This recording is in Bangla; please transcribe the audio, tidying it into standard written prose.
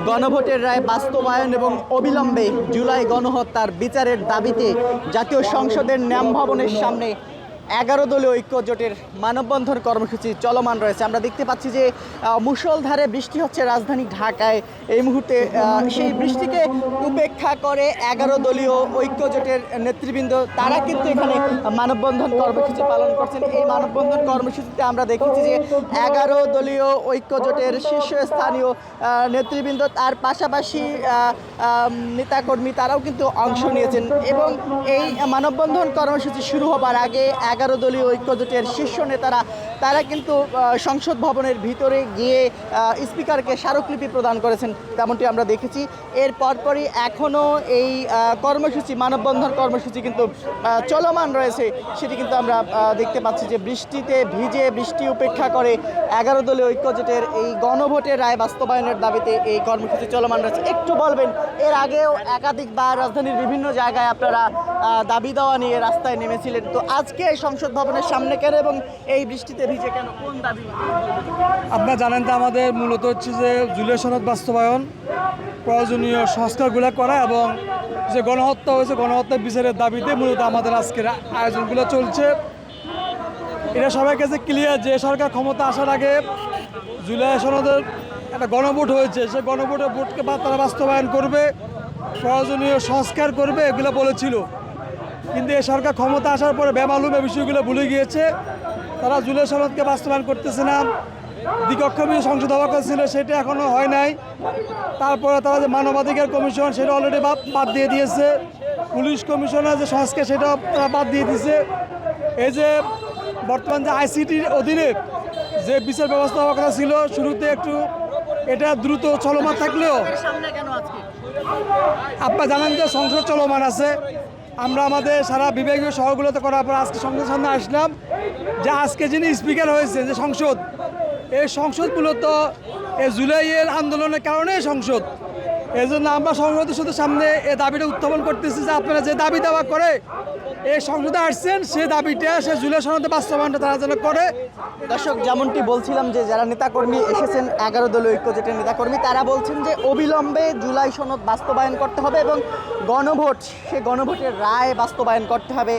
গণভোটের রায় বাস্তবায়ন এবং অবিলম্বে জুলাই গণহত্যার বিচারের দাবিতে জাতীয় সংসদের ন্যাম ভবনের সামনে 11 দলীয় ঐক্য জোটের মানববন্ধন কর্মসূচি চলমান রয়েছে। আমরা দেখতে পাচ্ছি যে মুষলধারে বৃষ্টি হচ্ছে রাজধানী ঢাকায় এই মুহূর্তে। সেই বৃষ্টিকে উপেক্ষা করে 11 দলীয় ঐক্য জোটের নেতৃবৃন্দ তারা কিন্তু এখানে মানববন্ধন কর্মসূচি পালন করছেন। এই মানববন্ধন কর্মসূচিতে আমরা দেখেছি যে 11 দলীয় ঐক্য জোটের শীর্ষস্থানীয় নেতৃবৃন্দ তার পাশাপাশি নেতাকর্মী তারাও কিন্তু অংশ নিয়েছেন এবং এই মানববন্ধন কর্মসূচি শুরু হবার আগে 11 দলীয় ঐক্য জোটের শীর্ষ নেতারা তারা কিন্তু সংসদ ভবনের ভিতরে গিয়ে স্পিকারকে স্মারকলিপি প্রদান করেছেন, তেমনটি আমরা দেখেছি। এর পরপরই এখনও এই কর্মসূচি মানববন্ধন কর্মসূচি কিন্তু চলমান রয়েছে, সেটি কিন্তু আমরা দেখতে পাচ্ছি যে বৃষ্টিতে ভিজে বৃষ্টি উপেক্ষা করে 11 দলীয় ঐক্য জোটের এই গণভোটের রায় বাস্তবায়নের দাবিতে এই কর্মসূচি চলমান রয়েছে। একটু বলবেন, এর আগেও একাধিকবার রাজধানীর বিভিন্ন জায়গায় আপনারা দাবি দেওয়া নিয়ে রাস্তায় নেমেছিলেন, তো আজকে সংসদ ভবনের সামনে কেন এবং এই বৃষ্টিতে ভিজে কেন, কোন দাবি? আপনারা জানেন তো আমাদের মূলত হচ্ছে যে জুলাই সনদ বাস্তবায়ন, প্রয়োজনীয় সংস্কারগুলো করা এবং যে গণহত্যা হয়েছে গণহত্যার বিচারের দাবিতে মূলত আমাদের আজকের আয়োজনগুলো চলছে। এটা সবার কাছে ক্লিয়ার যে সরকার ক্ষমতা আসার আগে জুলাই সনদের একটা গণভোট হয়েছে, সেই গণভোটের ভোটকে তারা বাস্তবায়ন করবে, প্রয়োজনীয় সংস্কার করবে এগুলো বলেছিল। কিন্তু এই সরকার ক্ষমতা আসার পরে বেমালুম এই বিষয়গুলো ভুলে গিয়েছে। তারা জুলাই সনদকে বাস্তবায়ন করতেছে না। দ্বিকক্ষে সংসদ হওয়ার কথা ছিল, সেটা এখনও হয় নাই। তারপরে তারা যে মানবাধিকার কমিশন সেটা অলরেডি বাদ দিয়ে দিয়েছে। পুলিশ কমিশনের যে সংস্কার সেটাও তারা বাদ দিয়ে দিয়েছে। এই যে বর্তমান যে আইসিটির অধীনে যে বিচার ব্যবস্থা হওয়ার কথা ছিল, শুরুতে একটু এটা দ্রুত চলমান থাকলেও আপনারা জানেন যে সংসদ চলমান আছে। আমরা আমাদের সারা বিভাগীয় শহরগুলোতে করার পর আজকে সংসদের সামনে আসলাম যে আজকে যিনি স্পিকার হয়েছে যে সংসদ, এই সংসদ মূলত এই জুলাইয়ের আন্দোলনের কারণে সংসদ। এই জন্য আমরা সংসদের সামনে এই দাবিটা উত্থাপন করতেছি যে আপনারা যে দাবি দাওয়া করে এই সংসদে আসছেন সেই দাবিটা সে জুলাই সনদে বাস্তবায়নটা তারা যেন করে। দর্শক, যেমনটি বলছিলাম যে যারা নেতাকর্মী এসেছেন 11 দলীয় ঐক্য জোটের নেতাকর্মী তারা বলছেন যে অবিলম্বে জুলাই সনদ বাস্তবায়ন করতে হবে এবং গণভোট, সে গণভোটের রায় বাস্তবায়ন করতে হবে।